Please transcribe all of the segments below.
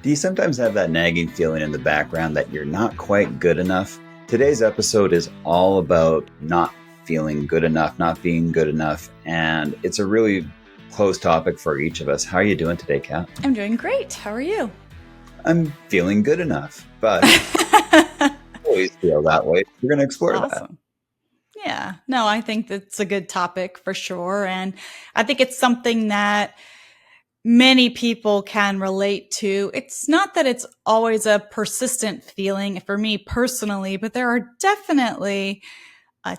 Do you sometimes have that nagging feeling in the background that you're not quite good enough? Today's episode is all about not feeling good enough, not being good enough, and it's a really close topic for each of us. How are you doing today, Kat? I'm doing great. How are you? I'm feeling good enough, but I always feel that way. We're going to explore that. Awesome. Yeah. No, I think that's a good topic for sure. And I think it's something that many people can relate to. It's not that it's always a persistent feeling for me personally, but there are definitely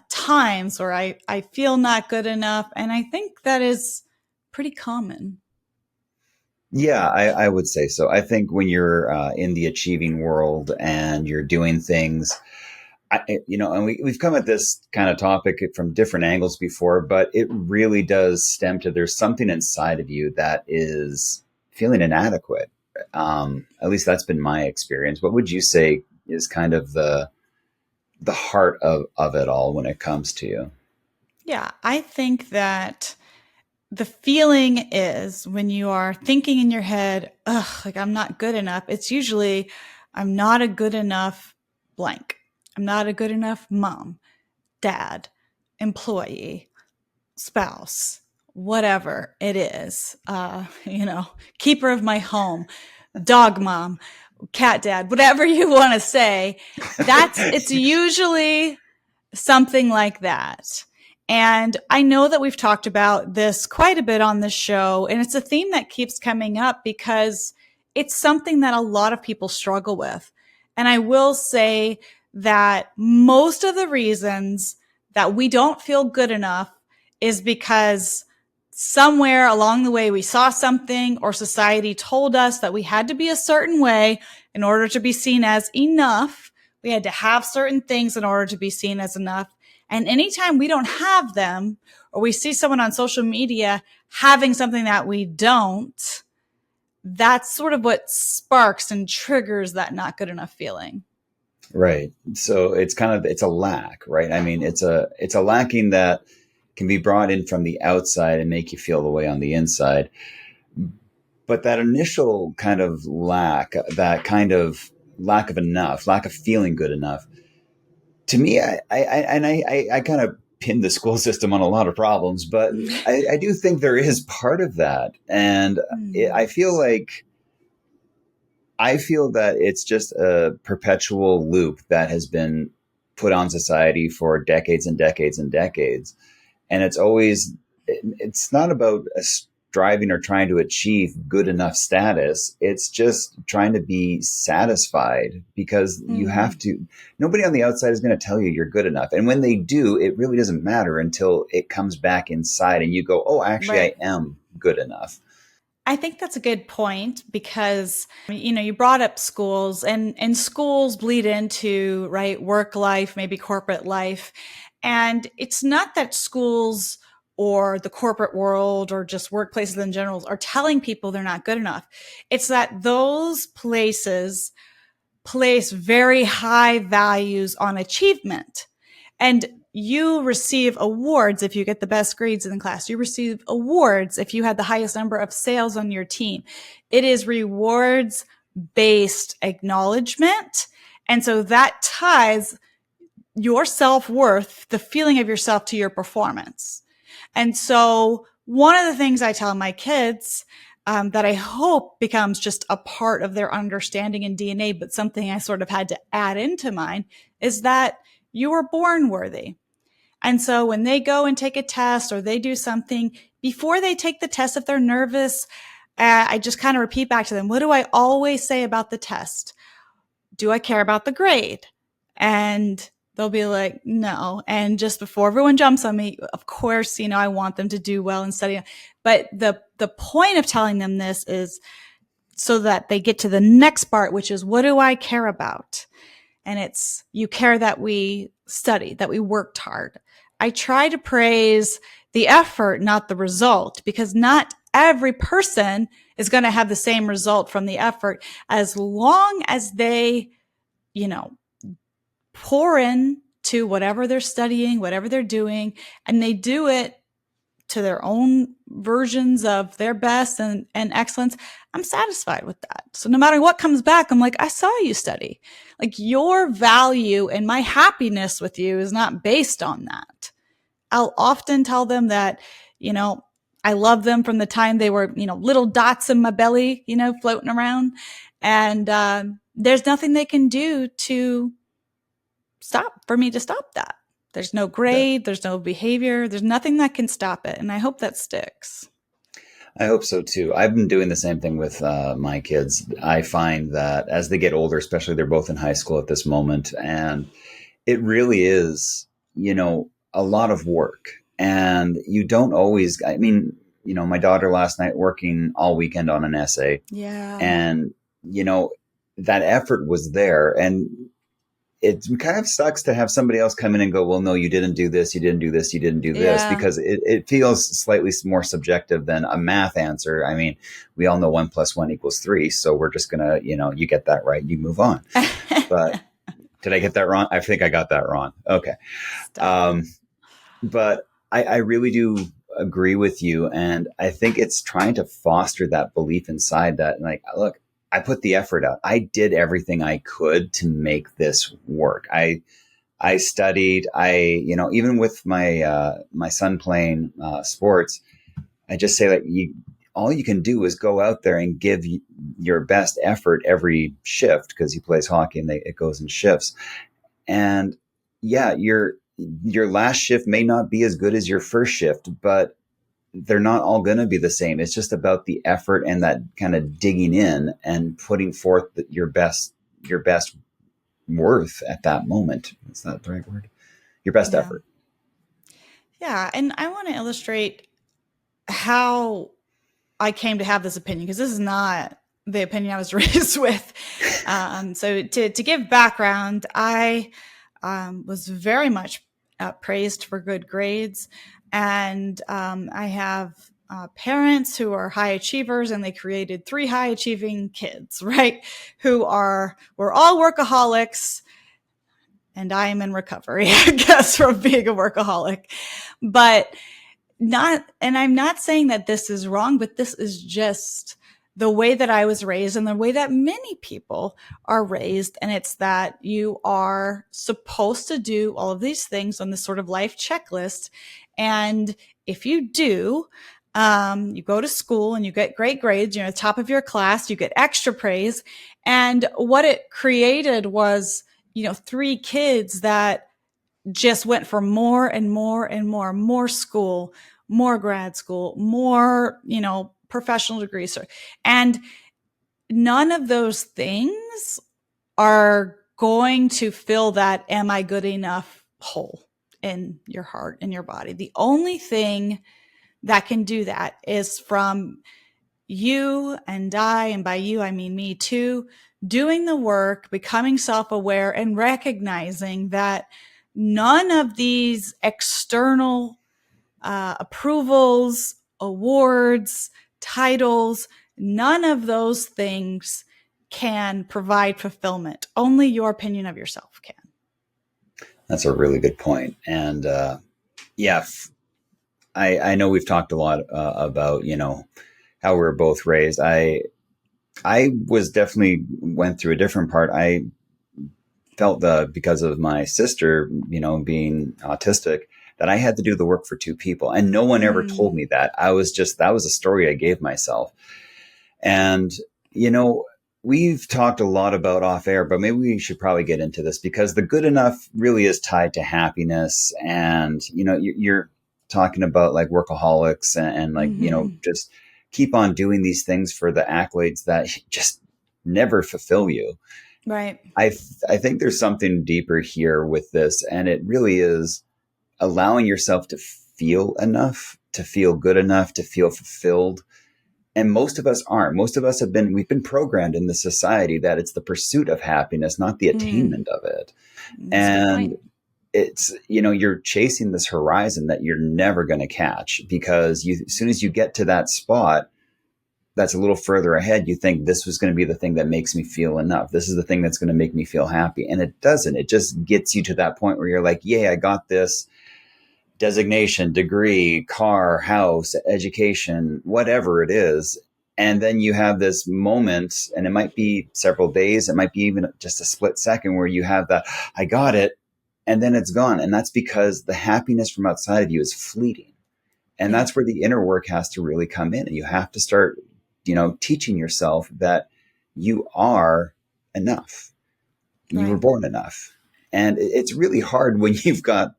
times where I feel not good enough. And I think that is pretty common. Yeah, I would say so. I think when you're in the achieving world and you're doing things, and we've come at this kind of topic from different angles before, but it really does stem to there's something inside of you that is feeling inadequate. At least that's been my experience. What would you say is kind of the heart of it all when it comes to you? Yeah, I think that the feeling is when you are thinking in your head, ugh, like I'm not good enough, it's usually I'm not a good enough blank. I'm not a good enough mom, dad, employee, spouse, whatever it is, keeper of my home, dog mom, cat dad, whatever you want to say. It's usually something like that. And I know that we've talked about this quite a bit on this show, and it's a theme that keeps coming up because it's something that a lot of people struggle with. And I will say that most of the reasons that we don't feel good enough is because somewhere along the way we saw something or society told us that we had to be a certain way in order to be seen as enough. We had to have certain things in order to be seen as enough. And anytime we don't have them, or we see someone on social media having something that we don't, that's sort of what sparks and triggers that not good enough feeling. Right. So it's a lack, right? I mean, it's a lacking that can be brought in from the outside and make you feel the way on the inside. But that initial kind of lack, that kind of lack of enough, lack of feeling good enough, to me, I kind of pin the school system on a lot of problems, but I do think there is part of that. And I feel that it's just a perpetual loop that has been put on society for decades and decades and decades. And it's not about striving or trying to achieve good enough status. It's just trying to be satisfied because you have to. Nobody on the outside is going to tell you you're good enough. And when they do, it really doesn't matter until it comes back inside and you go, oh, actually, Right. I am good enough. I think that's a good point because, you brought up schools and schools bleed into, right, work life, maybe corporate life. And it's not that schools or the corporate world or just workplaces in general are telling people they're not good enough. It's that those places place very high values on achievement. And you receive awards if you get the best grades in the class. You receive awards if you had the highest number of sales on your team. It is rewards based acknowledgement. And so that ties your self-worth, the feeling of yourself, to your performance. And so one of the things I tell my kids that I hope becomes just a part of their understanding and DNA, but something I sort of had to add into mine, is that you were born worthy. And so when they go and take a test or they do something, before they take the test, if they're nervous, I just kind of repeat back to them, what do I always say about the test? Do I care about the grade? And they'll be like, no. And just before everyone jumps on me, of course, I want them to do well and study. But the point of telling them this is so that they get to the next part, which is, what do I care about? And it's, you care that we studied, that we worked hard. I try to praise the effort, not the result, because not every person is going to have the same result from the effort, as long as they, pour in to whatever they're studying, whatever they're doing, and they do it to their own versions of their best and excellence, I'm satisfied with that. So no matter what comes back, I'm like, I saw you study. Like, your value and my happiness with you is not based on that. I'll often tell them that, you know, I love them from the time they were, you know, little dots in my belly, you know, floating around. And there's nothing they can do to for me to stop that. There's no That, grade, there's no behavior, there's nothing that can stop it. And I hope that sticks. I hope so too. I've been doing the same thing with my kids. I find that as they get older, especially they're both in high school at this moment, and it really is, a lot of work. And you don't always, I mean, my daughter last night working all weekend on an essay, Yeah. and, that effort was there. And it kind of sucks to have somebody else come in and go, well, no, you didn't do this, you didn't do this, you didn't do this, Yeah. because it feels slightly more subjective than a math answer. I mean, we all know 1+1 = 3. So we're just going to, you get that right, you move on. But did I get that wrong? I think I got that wrong. Okay. But I really do agree with you. And I think it's trying to foster that belief inside that, like, look, I put the effort out. I did everything I could to make this work. I studied. Even with my son playing sports, I just say that all you can do is go out there and give your best effort every shift, because he plays hockey and it goes in shifts. And yeah, your last shift may not be as good as your first shift, but they're not all going to be the same. It's just about the effort and that kind of digging in and putting forth your best worth at that moment. Is that the right word? Your best effort. Yeah. And I want to illustrate how I came to have this opinion, because this is not the opinion I was raised with. So to give background, I was very much praised for good grades. And I have parents who are high achievers, and they created 3 high achieving kids, right? We're all workaholics. And I am in recovery, I guess, from being a workaholic. But I'm not saying that this is wrong, but this is just the way that I was raised and the way that many people are raised. And it's that you are supposed to do all of these things on this sort of life checklist. And if you do, you go to school and you get great grades, you're at the top of your class, you get extra praise. And what it created was, 3 kids that just went for more and more and more school, more grad school, more, professional degrees. And none of those things are going to fill that am I good enough hole in your heart, in your body. The only thing that can do that is from you and I, and by you, I mean me too, doing the work, becoming self-aware, and recognizing that none of these external approvals, awards, titles, none of those things can provide fulfillment. Only your opinion of yourself can. That's a really good point. And I know we've talked a lot about, how we were both raised. I was definitely went through a different part. I felt because of my sister, being autistic, that I had to do the work for 2 people. And no one ever told me that. That was a story I gave myself. And, we've talked a lot about off air, but maybe we should probably get into this, because the good enough really is tied to happiness. And, you're talking about like workaholics and like, just keep on doing these things for the accolades that just never fulfill you. Right. I think there's something deeper here with this, and it really is allowing yourself to feel enough, to feel good enough, to feel fulfilled. And most of us aren't. Most of us we've been programmed in the society that it's the pursuit of happiness, not the attainment of it. And it's, you're chasing this horizon that you're never going to catch, because as soon as you get to that spot that's a little further ahead, you think this was going to be the thing that makes me feel enough. This is the thing that's going to make me feel happy. And it doesn't. It just gets you to that point where you're like, yay, I got this. designation, degree, car, house, education, whatever it is. And then you have this moment, and it might be several days, it might be even just a split second where you have that, I got it, and then it's gone. And that's because the happiness from outside of you is fleeting. And Yeah. that's where the inner work has to really come in. And you have to start, teaching yourself that you are enough. You were Right. born enough. And it's really hard when you've got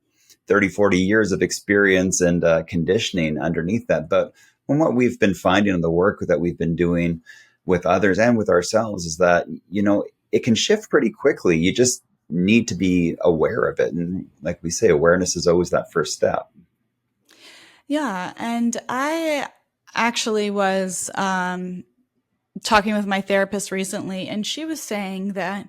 30, 40 years of experience and conditioning underneath that. But from what we've been finding in the work that we've been doing with others and with ourselves is that, it can shift pretty quickly. You just need to be aware of it. And like we say, awareness is always that first step. Yeah. And I actually was talking with my therapist recently, and she was saying that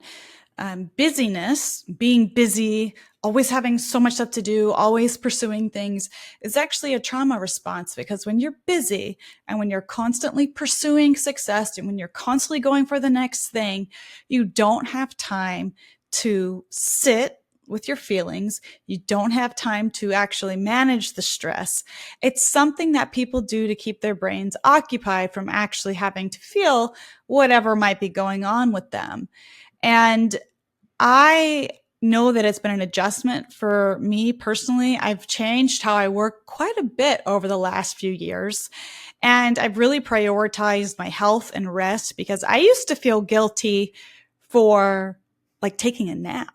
busyness, being busy, always having so much stuff to do, always pursuing things is actually a trauma response, because when you're busy and when you're constantly pursuing success and when you're constantly going for the next thing, you don't have time to sit with your feelings. You don't have time to actually manage the stress. It's something that people do to keep their brains occupied from actually having to feel whatever might be going on with them. And I know that it's been an adjustment for me personally. I've changed how I work quite a bit over the last few years. And I've really prioritized my health and rest, because I used to feel guilty for like taking a nap.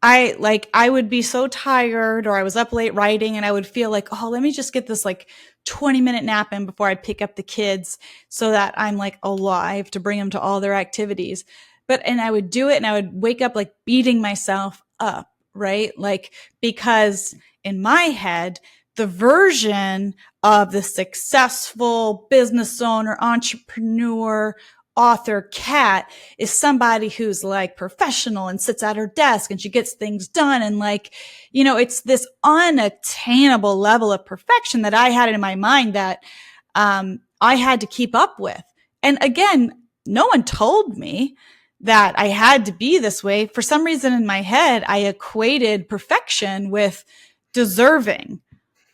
I would be so tired, or I was up late writing, and I would feel like, oh, let me just get this like 20-minute nap in before I pick up the kids, so that I'm like alive to bring them to all their activities. And I would do it, and I would wake up like beating myself up, right? Like, because in my head, the version of the successful business owner, entrepreneur, author Kat is somebody who's like professional and sits at her desk and she gets things done. And like, it's this unattainable level of perfection that I had in my mind that I had to keep up with. And again, no one told me that I had to be this way. For some reason in my head, I equated perfection with deserving,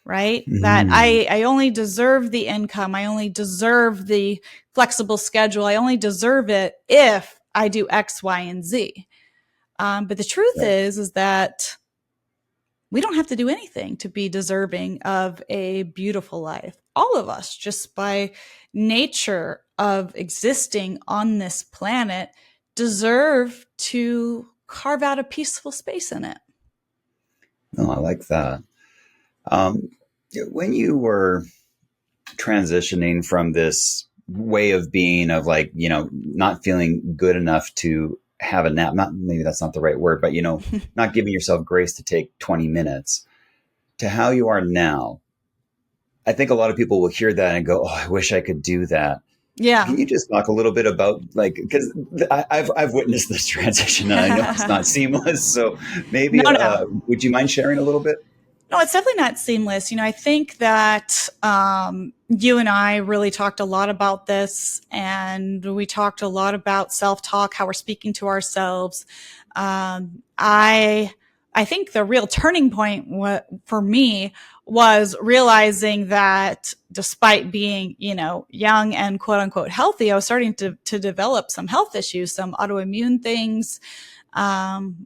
right? That Mm-hmm. I only deserve the income. I only deserve the flexible schedule. I only deserve it if I do X, Y, and Z. But the truth Right. is that we don't have to do anything to be deserving of a beautiful life. All of us, just by nature of existing on this planet, deserve to carve out a peaceful space in it. No, I like that. Um, when you were transitioning from this way of being of like, not feeling good enough to have a nap, not maybe that's not the right word, but, not giving yourself grace to take 20 minutes to how you are now, I think a lot of people will hear that and go, oh, I wish I could do that. Yeah. Can you just talk a little bit about like, because I've witnessed this transition and I know it's not seamless. So maybe, No, no. would you mind sharing a little bit? No, it's definitely not seamless. I think that you and I really talked a lot about this, and we talked a lot about self-talk, how we're speaking to ourselves. I think the real turning point for me was realizing that despite being, young and quote unquote healthy, I was starting to develop some health issues, some autoimmune things,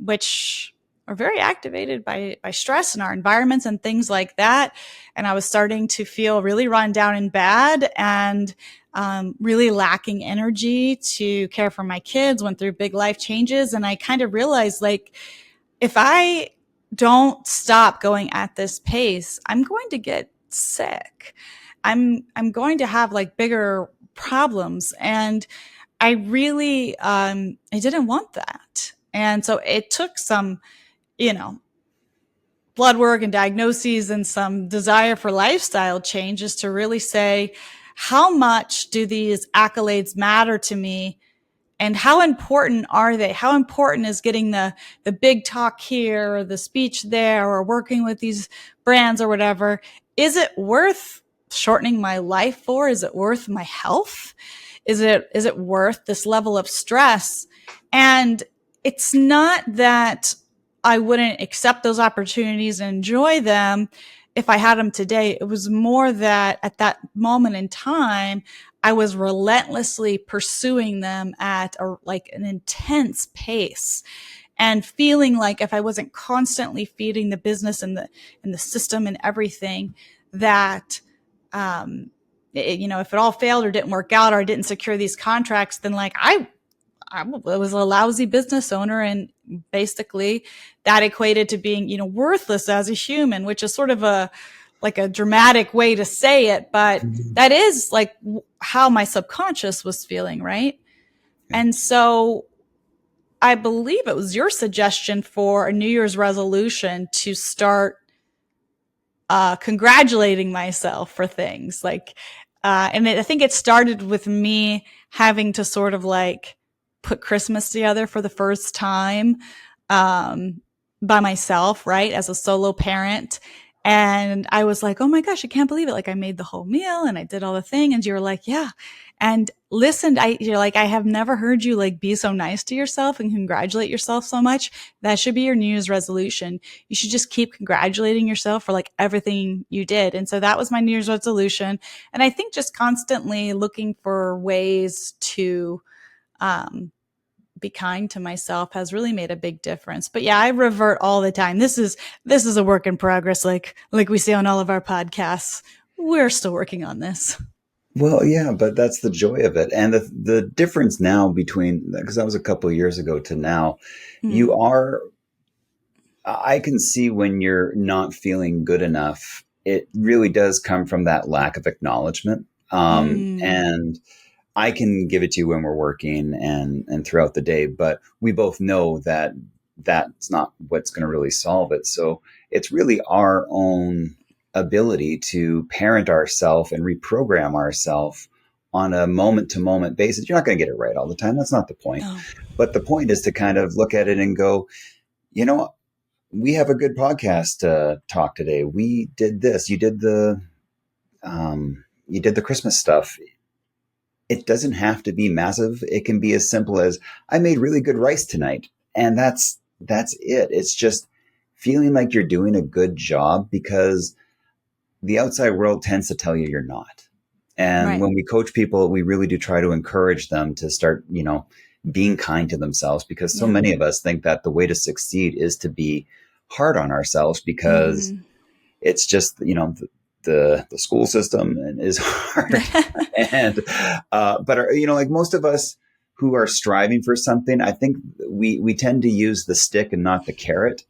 which are very activated by stress and our environments and things like that. And I was starting to feel really run down and bad, and really lacking energy to care for my kids, went through big life changes. And I kind of realized, like, if I don't stop going at this pace, I'm going to get sick. I'm going to have like bigger problems. And I really, I didn't want that. And so it took some, you know, blood work and diagnoses and some desire for lifestyle changes to really say, how much do these accolades matter to me? And how important are they? How important is getting the big talk here, or the speech there, or working with these brands or whatever? Is it worth shortening my life for? Is it worth my health? Is it worth this level of stress? And it's not that I wouldn't accept those opportunities and enjoy them. if I had them today. It was more that at that moment in time, I was relentlessly pursuing them at like an intense pace, and feeling like if I wasn't constantly feeding the business and the system and everything, that if it all failed or didn't work out or I didn't secure these contracts, then like I was a lousy business owner, and basically that equated to being, worthless as a human, which is sort of like a dramatic way to say it, but that is like how my subconscious was feeling, right? And so I believe it was your suggestion for a New Year's resolution to start congratulating myself for things like, I think it started with me having to sort of like put Christmas together for the first time, by myself, right? As a solo parent. And I was like, oh my gosh, I can't believe it. Like I made the whole meal and I did all the thing. And you were like, yeah. And listened, you're like, I have never heard you like be so nice to yourself and congratulate yourself so much. That should be your New Year's resolution. You should just keep congratulating yourself for like everything you did. And so that was my New Year's resolution. And I think just constantly looking for ways to, be kind to myself has really made a big difference. But yeah, I revert all the time. This is a work in progress, like we say on all of our podcasts. We're still working on this. Well, yeah, but that's the joy of it. And the difference now between, because that was a couple of years ago to now, you are, I can see when you're not feeling good enough, it really does come from that lack of acknowledgement. And I can give it to you when we're working and throughout the day, but we both know that that's not what's going to really solve it. So it's really our own ability to parent ourselves and reprogram ourselves on a moment to moment basis. You're not going to get it right all the time. That's not the point. No. But the point is to kind of look at it and go, we have a good podcast talk today. We did this. You did the Christmas stuff. It doesn't have to be massive. It can be as simple as I made really good rice tonight. And that's it. It's just feeling like you're doing a good job, because the outside world tends to tell you you're not. And when we coach people, we really do try to encourage them to start, being kind to themselves, because so many of us think that the way to succeed is to be hard on ourselves, because it's just, the school system is hard. And, but like most of us who are striving for something, I think we tend to use the stick and not the carrot.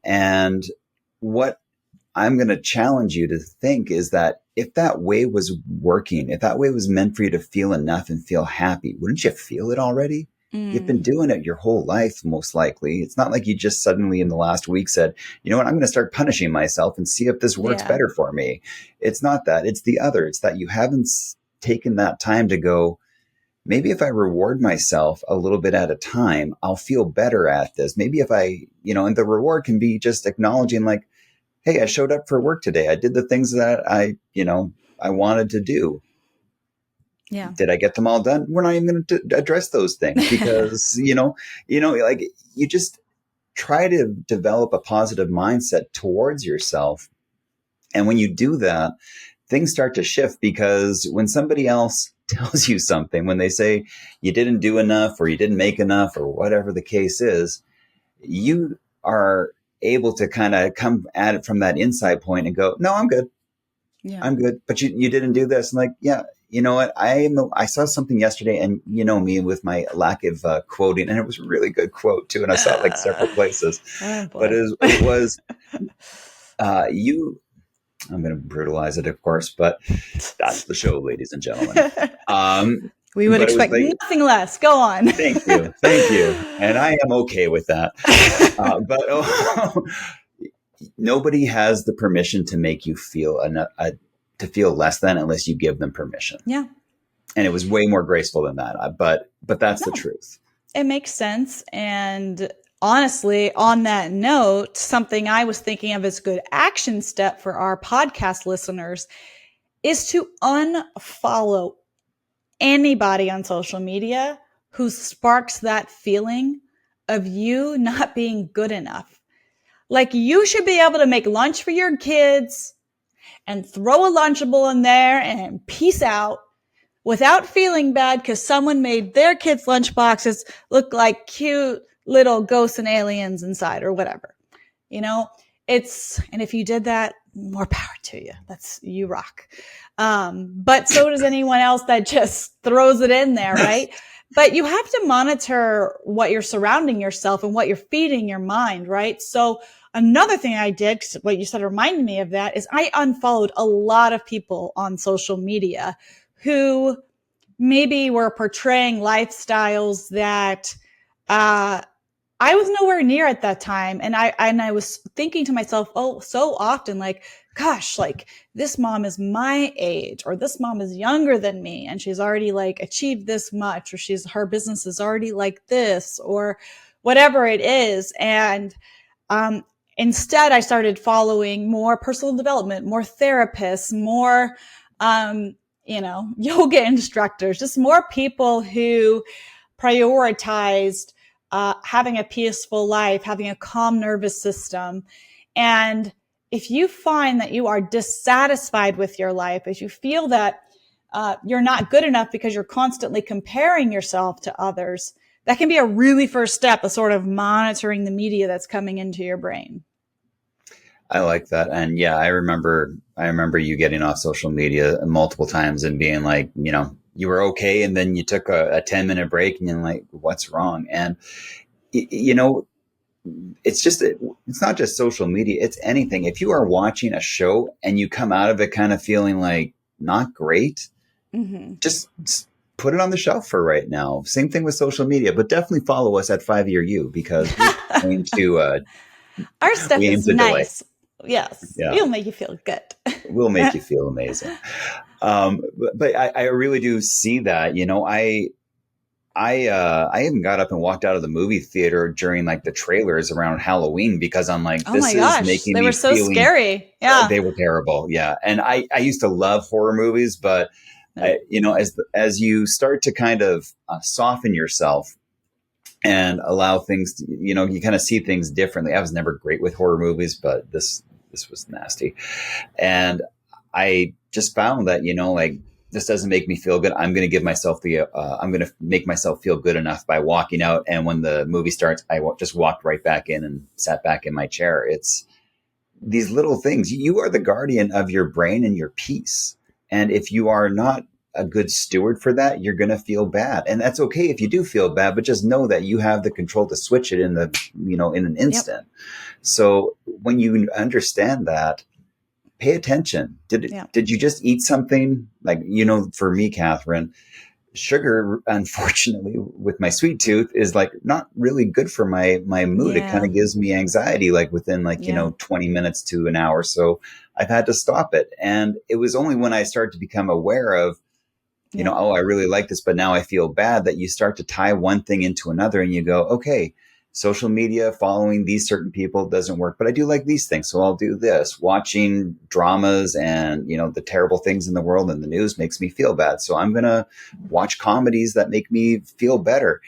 And what I'm going to challenge you to think is that if that way was working, if that way was meant for you to feel enough and feel happy, wouldn't you feel it already? You've been doing it your whole life, most likely. It's not like you just suddenly in the last week said, you know what, I'm going to start punishing myself and see if this works better for me. It's not that. It's the other. It's that you haven't taken that time to go, maybe if I reward myself a little bit at a time, I'll feel better at this. Maybe if I, and the reward can be just acknowledging like, hey, I showed up for work today. I did the things that I wanted to do. Yeah. Did I get them all done? We're not even going to address those things because, like you just try to develop a positive mindset towards yourself. And when you do that, things start to shift, because when somebody else tells you something, when they say you didn't do enough or you didn't make enough or whatever the case is, you are able to kind of come at it from that inside point and go, no, I'm good. Yeah. I'm good. But you didn't do this. I'm like, yeah. You know what? I saw something yesterday, and me with my lack of quoting, and it was a really good quote too. And I saw it like several places, but it was you. I'm going to brutalize it, of course, but that's the show, ladies and gentlemen. We would expect nothing less. Go on. Thank you, and I am okay with that. But nobody has the permission to make you feel to feel less than unless you give them permission. Yeah. And it was way more graceful than that. But that's the truth. It makes sense. And honestly, on that note, something I was thinking of as a good action step for our podcast listeners is to unfollow anybody on social media who sparks that feeling of you not being good enough. Like, you should be able to make lunch for your kids, and throw a Lunchable in there and peace out without feeling bad because someone made their kids' lunchboxes look like cute little ghosts and aliens inside or whatever. You know, and if you did that, more power to you. You rock. But so does anyone else that just throws it in there, right? But you have to monitor what you're surrounding yourself and what you're feeding your mind, right? So another thing I did, what you said reminded me of that, is I unfollowed a lot of people on social media who maybe were portraying lifestyles that I was nowhere near at that time. And I was thinking to myself, oh, so often, like, gosh, like this mom is my age, or this mom is younger than me, and she's already like achieved this much, or her business is already like this, or whatever it is. And instead, I started following more personal development, more therapists, more yoga instructors, just more people who prioritized having a peaceful life, having a calm nervous system. And if you find that you are dissatisfied with your life, if you feel that you're not good enough because you're constantly comparing yourself to others, that can be a really first step of sort of monitoring the media that's coming into your brain. I like that. And yeah, I remember you getting off social media multiple times and being like, you were okay. And then you took a 10-minute break and you're like, what's wrong? And, it's not just social media. It's anything. If you are watching a show and you come out of it kind of feeling like not great, just put it on the shelf for right now. Same thing with social media, but definitely follow us at 5-Year U because we aim to, our stuff is nice. Delay. Yes. Yeah. We'll make you feel good. We'll make you feel amazing. But I really do see that, I even got up and walked out of the movie theater during like the trailers around Halloween because I'm like, this is making me they were so scary. Yeah. They were terrible. Yeah. And I used to love horror movies, but as you start to kind of soften yourself and allow things to, you kind of see things differently. I was never great with horror movies, but this was nasty. And I just found that, this doesn't make me feel good. I'm going to give myself I'm going to make myself feel good enough by walking out. And when the movie starts, I just walked right back in and sat back in my chair. It's these little things. You are the guardian of your brain and your peace. And if you are not a good steward for that, you're going to feel bad. And that's okay if you do feel bad, but just know that you have the control to switch it in an instant. Yep. So when you understand that, pay attention. Did you just eat something? Like, for me, Catherine, sugar, unfortunately, with my sweet tooth is like not really good for my mood. Yeah. It kind of gives me anxiety, like within 20 minutes to an hour. So I've had to stop it. And it was only when I started to become aware of, I really like this, but now I feel bad, that you start to tie one thing into another and you go, okay, social media, following these certain people doesn't work, but I do like these things. So I'll do this. Watching dramas and, the terrible things in the world and the news makes me feel bad. So I'm going to watch comedies that make me feel better.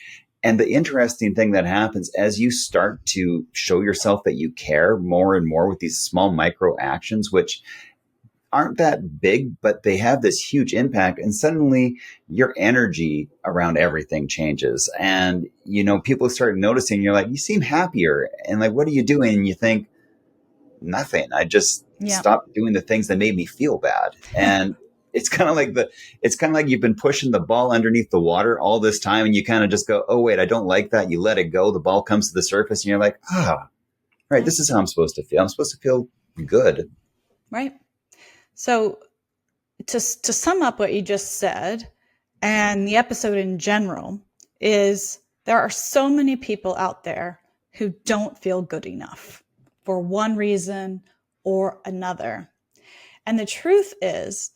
And the interesting thing that happens as you start to show yourself that you care more and more with these small micro actions, which aren't that big, but they have this huge impact. And suddenly your energy around everything changes. And, people start noticing, you're like, you seem happier. And like, what are you doing? And you think, nothing. I just stopped doing the things that made me feel bad. And it's kind of like you've been pushing the ball underneath the water all this time. And you kind of just go, oh, wait, I don't like that. You let it go. The ball comes to the surface and you're like, right, this is how I'm supposed to feel. I'm supposed to feel good. Right. So to sum up what you just said and the episode in general is there are so many people out there who don't feel good enough for one reason or another. And the truth is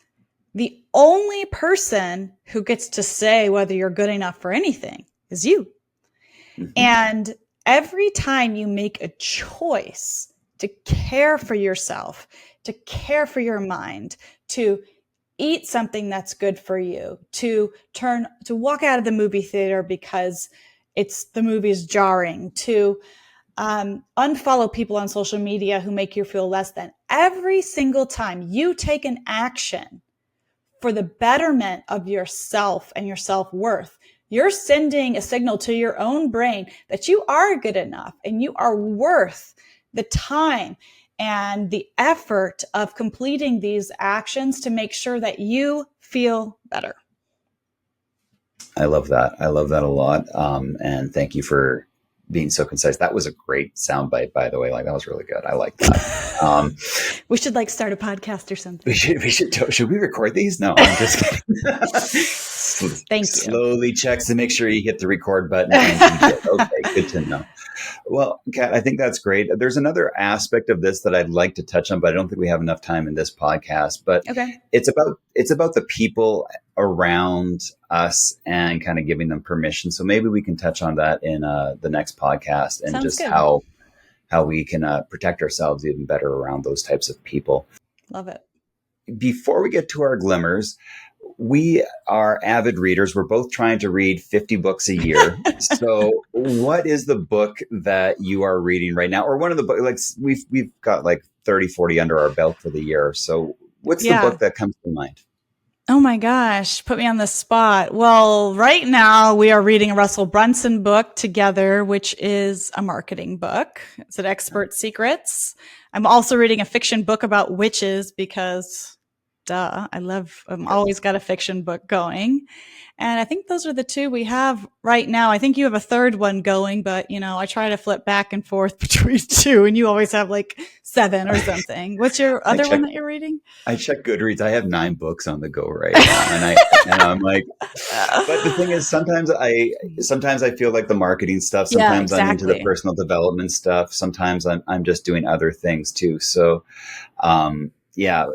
the only person who gets to say whether you're good enough for anything is you. Mm-hmm. And every time you make a choice to care for yourself, to care for your mind, to eat something that's good for you, to walk out of the movie theater because the movie is jarring, to unfollow people on social media who make you feel less than. every single time you take an action for the betterment of yourself and your self-worth, you're sending a signal to your own brain that you are good enough and you are worth the time and the effort of completing these actions to make sure that you feel better. I love that. I love that a lot. And thank you for being so concise. That was a great soundbite, by the way. Like, that was really good. I like that. We should start a podcast or something. Should we record these? No, I'm just kidding. Thank you. Slowly checks to make sure you hit the record button. And you did. Okay, good to know. Well, Kat, I think that's great. There's another aspect of this that I'd like to touch on, but I don't think we have enough time in this podcast. But it's about the people around us and kind of giving them permission. So maybe we can touch on that in the next podcast, and just how we can protect ourselves even better around those types of people. Love it. Before we get to our glimmers, we are avid readers. We're both trying to read 50 books a year. So what is the book that you are reading right now? Or one of the books, like we've got like 30, 40 under our belt for the year. So what's the book that comes to mind? Oh my gosh, put me on the spot. Well, right now we are reading a Russell Brunson book together, which is a marketing book. It's an Expert Secrets. I'm also reading a fiction book about witches because I'm always got a fiction book going. And I think those are the two we have right now. I think you have a third one going, but I try to flip back and forth between two, and you always have like 7 or something. What's your other one that you're reading? I check Goodreads. I have 9 books on the go right now. And I'm like, but the thing is, sometimes I feel like the marketing stuff. Sometimes I'm into the personal development stuff. Sometimes I'm just doing other things too. So,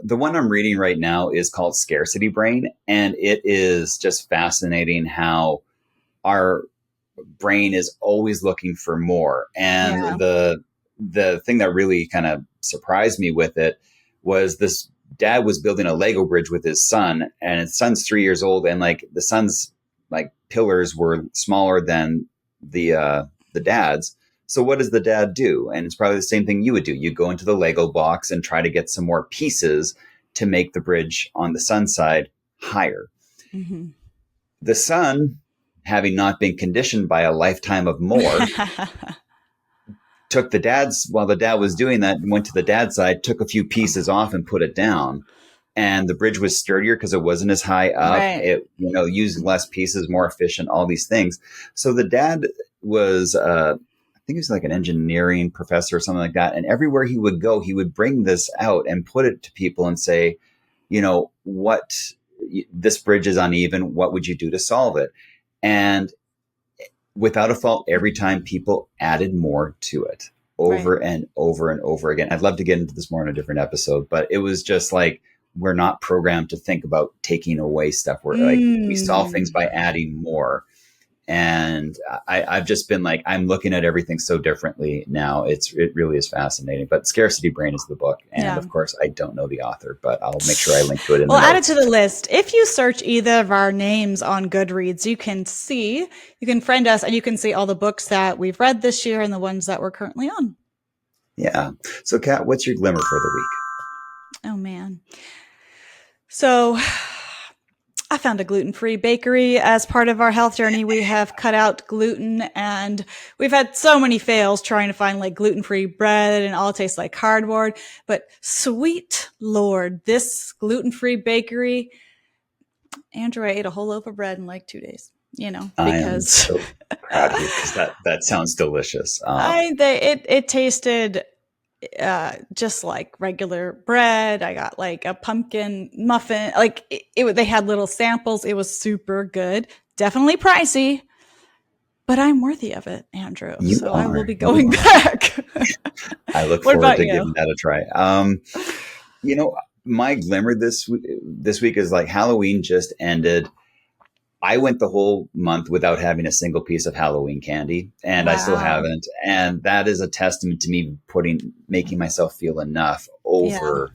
the one I'm reading right now is called Scarcity Brain, and it is just fascinating how our brain is always looking for more. And the thing that really kind of surprised me with it was this dad was building a Lego bridge with his son, and his son's 3 years old, and like the son's like pillars were smaller than the dad's. So what does the dad do? And it's probably the same thing you would do. You go into the Lego box and try to get some more pieces to make the bridge on the son's side higher. Mm-hmm. The son, having not been conditioned by a lifetime of more, took while the dad was doing that, went to the dad's side, took a few pieces off and put it down. And the bridge was sturdier because it wasn't as high up. Right. It, used less pieces, more efficient, all these things. So the dad was, I think he was like an engineering professor or something like that. And everywhere he would go, he would bring this out and put it to people and say, this bridge is uneven. What would you do to solve it? And without a fault, every time people added more to it over and over and over again. I'd love to get into this more in a different episode, but it was just like, we're not programmed to think about taking away stuff. We're like, we solve things by adding more. And I've just been like, I'm looking at everything so differently now. It really is fascinating. But Scarcity Brain is the book. And of course, I don't know the author, but I'll make sure I link to it. Add it to the list. If you search either of our names on Goodreads, you can friend us, and you can see all the books that we've read this year and the ones that we're currently on. Yeah. So Kat, what's your glimmer for the week? Oh man. So I found a gluten-free bakery as part of our health journey. We have cut out gluten, and we've had so many fails trying to find like gluten-free bread, and all tastes like cardboard. But sweet Lord, this gluten-free bakery, Andrew, I ate a whole loaf of bread in like 2 days, because I am so proud of you, because that sounds delicious. It tasted just like regular bread. I got like a pumpkin muffin. Like they had little samples. It was super good. Definitely pricey, but I'm worthy of it, Andrew. I will be going back. I look forward to giving that a try. My glimmer this week is like Halloween just ended. I went the whole month without having a single piece of Halloween candy, and I still haven't. And that is a testament to me making myself feel enough over,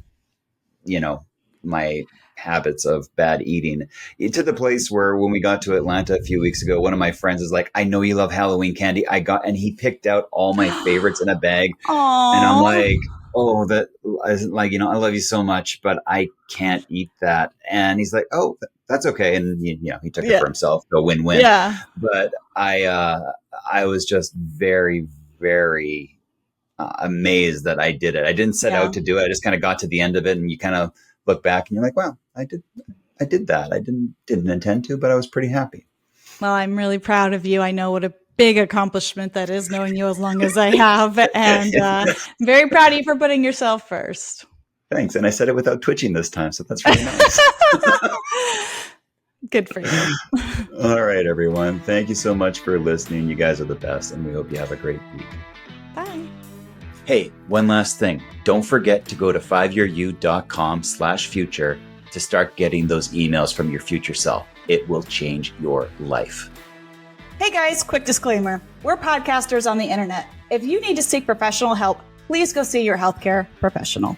my habits of bad eating, to the place where when we got to Atlanta a few weeks ago, one of my friends is like, I know you love Halloween candy. And he picked out all my favorites in a bag. Aww. And I'm like, oh, that like, I love you so much, but I can't eat that. And he's like, oh, that's okay. And he took it Yeah. for himself. So win-win. Yeah. But I was just very, very amazed that I did it. I didn't set Yeah. out to do it. I just kind of got to the end of it, and you kind of look back and you're like, wow, I did that. I didn't intend to, but I was pretty happy. Well, I'm really proud of you. I know what a big accomplishment that is, knowing you as long as I have. And I'm very proud of you for putting yourself first. Thanks. And I said it without twitching this time, so that's really nice. Good for you. All right, everyone. Thank you so much for listening. You guys are the best, and we hope you have a great week. Bye. Hey, one last thing. Don't forget to go to 5yearyou.com/future to start getting those emails from your future self. It will change your life. Hey guys, quick disclaimer. We're podcasters on the internet. If you need to seek professional help, please go see your healthcare professional.